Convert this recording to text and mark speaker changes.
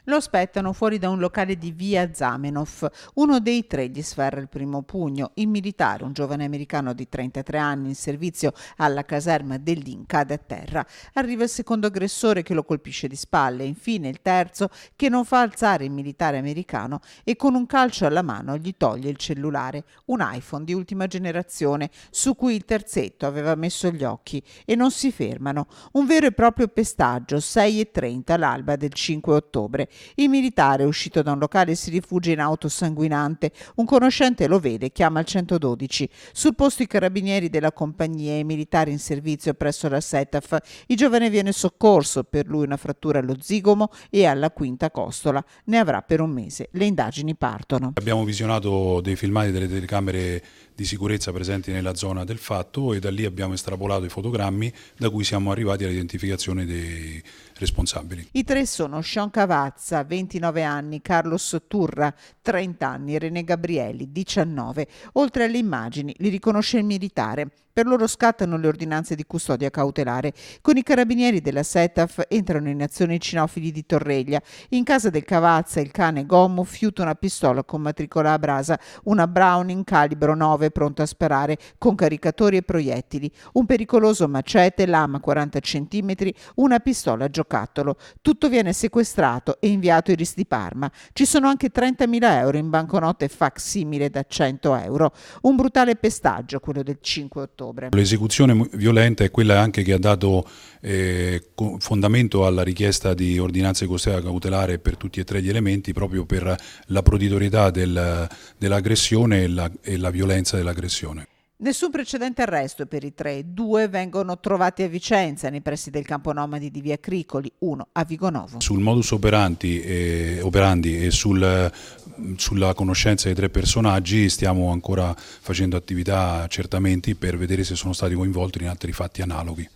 Speaker 1: Lo aspettano fuori da un locale di via Zamenhof. Uno dei tre gli sferra il primo pugno. Il militare, un giovane americano di 33 anni in servizio alla caserma dell'IN, cade a terra. Arriva il secondo aggressore che lo colpisce di spalle. Infine il terzo che non fa alzare il militare americano e con un calcio alla mano gli toglie il cellulare, un iPhone di ultima generazione su cui il terzetto aveva messo gli occhi, e non si fermano. Un vero e proprio pestaggio, 6:30 all'alba del 5 ottobre. Il militare, uscito da un locale, si rifugia in auto sanguinante. Un conoscente lo vede, chiama il 112. Sul posto i carabinieri della compagnia e i militari in servizio presso la SETAF. Il giovane viene soccorso, per lui una frattura allo zigomo e alla quinta costola. Ne avrà per un mese. Le indagini partono.
Speaker 2: Abbiamo visionato dei filmati delle telecamere di sicurezza presenti nella zona del fatto e da lì abbiamo estrapolato i fotogrammi da cui siamo arrivati all'identificazione dei responsabili.
Speaker 1: I tre sono Sean Cavazza, 29 anni, Carlos Turra, 30 anni, René Gabrielli, 19. Oltre alle immagini li riconosce il militare. Per loro scattano le ordinanze di custodia cautelare. Con i carabinieri della SETAF entrano in azione i cinofili di Torreglia. In casa del Cavazza il cane Gommo fiuta una pistola con matricola a brasa, una Browning calibro 9 pronta a sparare con caricatori e proiettili, un pericoloso macete, lama 40 cm, una pistola a giocattolo. Tutto viene sequestrato e inviato ai RIS di Parma. Ci sono anche 30.000 euro in banconote facsimile da 100 euro. Un brutale pestaggio, quello del 5 ottobre.
Speaker 2: L'esecuzione violenta è quella anche che ha dato fondamento alla richiesta di ordinanza di custodia cautelare per tutti e tre gli elementi, proprio per la proditorietà dell'aggressione e la violenza dell'aggressione.
Speaker 1: Nessun precedente arresto per i tre. Due vengono trovati a Vicenza, nei pressi del campo nomadi di Via Cricoli, uno a Vigonovo.
Speaker 2: Sul modus operandi e sulla conoscenza dei tre personaggi stiamo ancora facendo attività, accertamenti per vedere se sono stati coinvolti in altri fatti analoghi.